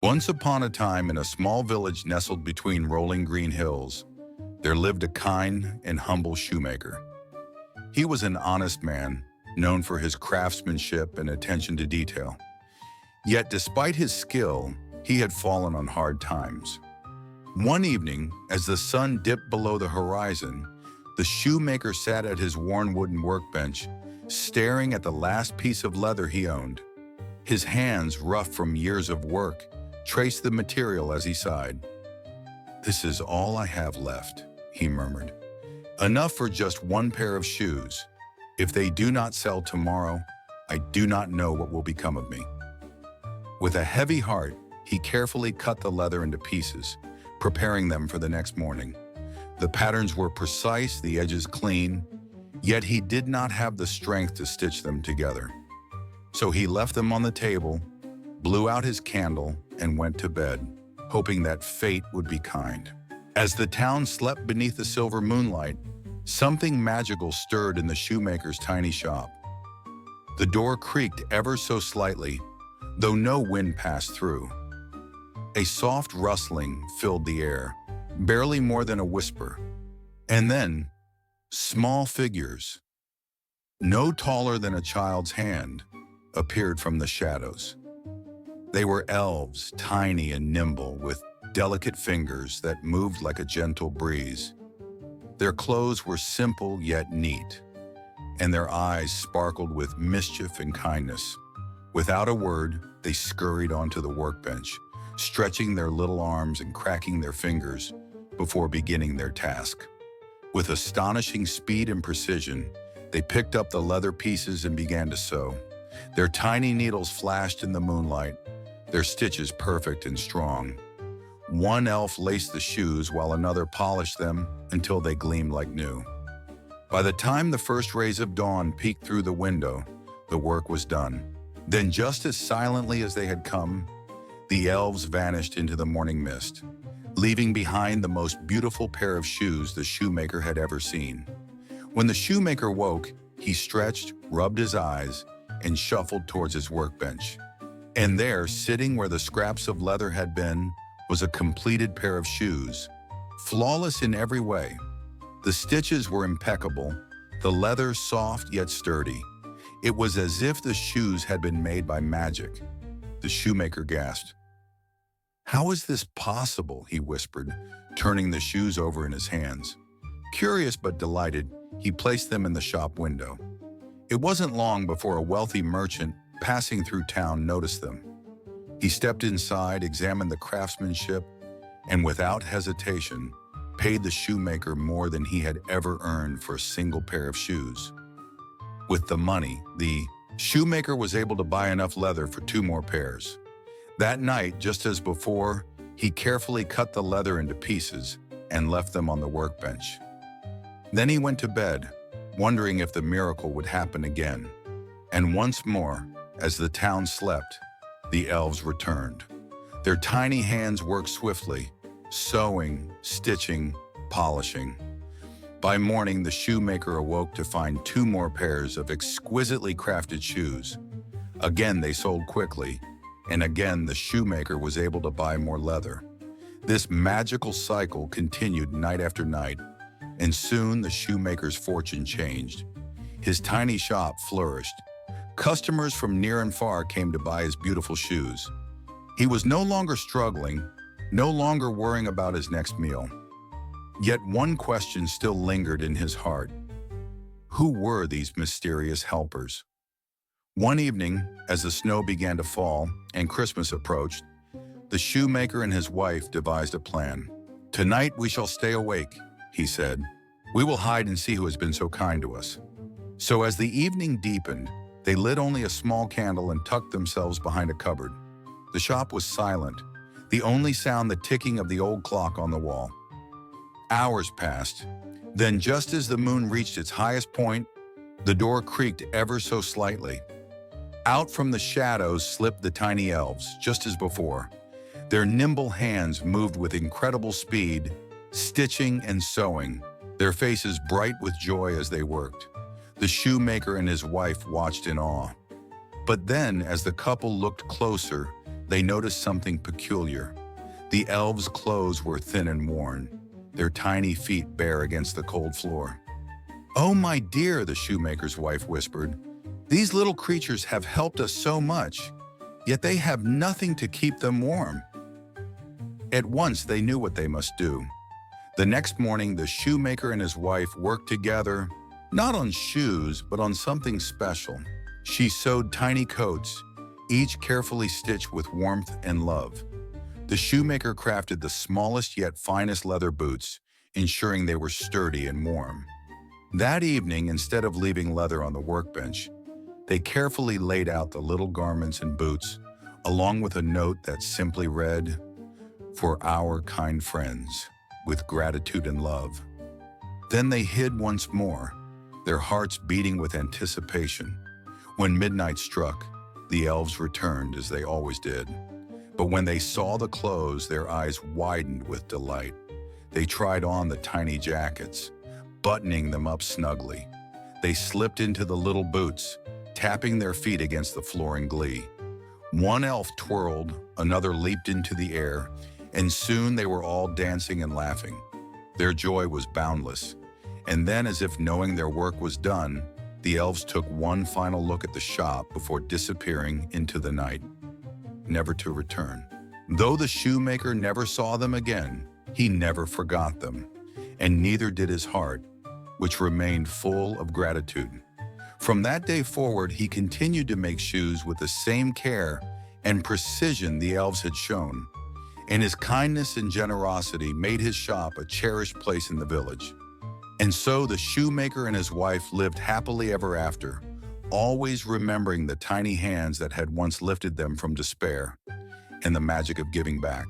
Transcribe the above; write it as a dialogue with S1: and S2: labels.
S1: Once upon a time, in a small village nestled between rolling green hills, there lived a kind and humble shoemaker. He was an honest man, known for his craftsmanship and attention to detail. Yet despite his skill, he had fallen on hard times. One evening, as the sun dipped below the horizon, the shoemaker sat at his worn wooden workbench, staring at the last piece of leather he owned. His hands, rough from years of work, traced the material as he sighed. "This is all I have left," he murmured. "Enough for just one pair of shoes. If they do not sell tomorrow, I do not know what will become of me." With a heavy heart, he carefully cut the leather into pieces, preparing them for the next morning. The patterns were precise, the edges clean, yet he did not have the strength to stitch them together. So he left them on the table, blew out his candle, and went to bed, hoping that fate would be kind. As the town slept beneath the silver moonlight, something magical stirred in the shoemaker's tiny shop. The door creaked ever so slightly, though no wind passed through. A soft rustling filled the air, barely more than a whisper. And then, small figures, no taller than a child's hand, appeared from the shadows. They were elves, tiny and nimble, with delicate fingers that moved like a gentle breeze. Their clothes were simple yet neat, and their eyes sparkled with mischief and kindness. Without a word, they scurried onto the workbench, stretching their little arms and cracking their fingers before beginning their task. With astonishing speed and precision, they picked up the leather pieces and began to sew. Their tiny needles flashed in the moonlight, their stitches perfect and strong. One elf laced the shoes while another polished them until they gleamed like new. By the time the first rays of dawn peeked through the window, the work was done. Then, just as silently as they had come, the elves vanished into the morning mist, leaving behind the most beautiful pair of shoes the shoemaker had ever seen. When the shoemaker woke, he stretched, rubbed his eyes, and shuffled towards his workbench. And there, sitting where the scraps of leather had been, was a completed pair of shoes, flawless in every way. The stitches were impeccable, the leather soft yet sturdy. It was as if the shoes had been made by magic. The shoemaker gasped. "How is this possible?" he whispered, turning the shoes over in his hands. Curious but delighted, he placed them in the shop window. It wasn't long before a wealthy merchant passing through town noticed them. He stepped inside, examined the craftsmanship, and without hesitation, paid the shoemaker more than he had ever earned for a single pair of shoes. With the money, the shoemaker was able to buy enough leather for 2 more pairs. That night, just as before, he carefully cut the leather into pieces and left them on the workbench. Then he went to bed, wondering if the miracle would happen again. And once more, as the town slept, the elves returned. Their tiny hands worked swiftly, sewing, stitching, polishing. By morning, the shoemaker awoke to find 2 more pairs of exquisitely crafted shoes. Again, they sold quickly, and again the shoemaker was able to buy more leather. This magical cycle continued night after night, and soon the shoemaker's fortune changed. His tiny shop flourished. Customers from near and far came to buy his beautiful shoes. He was no longer struggling, no longer worrying about his next meal. Yet one question still lingered in his heart. Who were these mysterious helpers? One evening, as the snow began to fall and Christmas approached, the shoemaker and his wife devised a plan. "Tonight we shall stay awake," he said. "We will hide and see who has been so kind to us." So as the evening deepened, they lit only a small candle and tucked themselves behind a cupboard. The shop was silent, the only sound the ticking of the old clock on the wall. Hours passed. Then, just as the moon reached its highest point, the door creaked ever so slightly. Out from the shadows slipped the tiny elves, just as before. Their nimble hands moved with incredible speed, stitching and sewing, their faces bright with joy as they worked. The shoemaker and his wife watched in awe. But then, as the couple looked closer, they noticed something peculiar. The elves' clothes were thin and worn, their tiny feet bare against the cold floor. "Oh, my dear," the shoemaker's wife whispered, "these little creatures have helped us so much, yet they have nothing to keep them warm." At once they knew what they must do. The next morning, the shoemaker and his wife worked together, not on shoes, but on something special. She sewed tiny coats, each carefully stitched with warmth and love. The shoemaker crafted the smallest yet finest leather boots, ensuring they were sturdy and warm. That evening, instead of leaving leather on the workbench, they carefully laid out the little garments and boots, along with a note that simply read, "For our kind friends, with gratitude and love." Then they hid once more, their hearts beating with anticipation. When midnight struck, the elves returned as they always did. But when they saw the clothes, their eyes widened with delight. They tried on the tiny jackets, buttoning them up snugly. They slipped into the little boots, tapping their feet against the floor in glee. One elf twirled, another leaped into the air, and soon they were all dancing and laughing. Their joy was boundless. And then, as if knowing their work was done, the elves took one final look at the shop before disappearing into the night, never to return. Though the shoemaker never saw them again, he never forgot them, and neither did his heart, which remained full of gratitude. From that day forward, he continued to make shoes with the same care and precision the elves had shown, and his kindness and generosity made his shop a cherished place in the village. And so the shoemaker and his wife lived happily ever after, always remembering the tiny hands that had once lifted them from despair and the magic of giving back.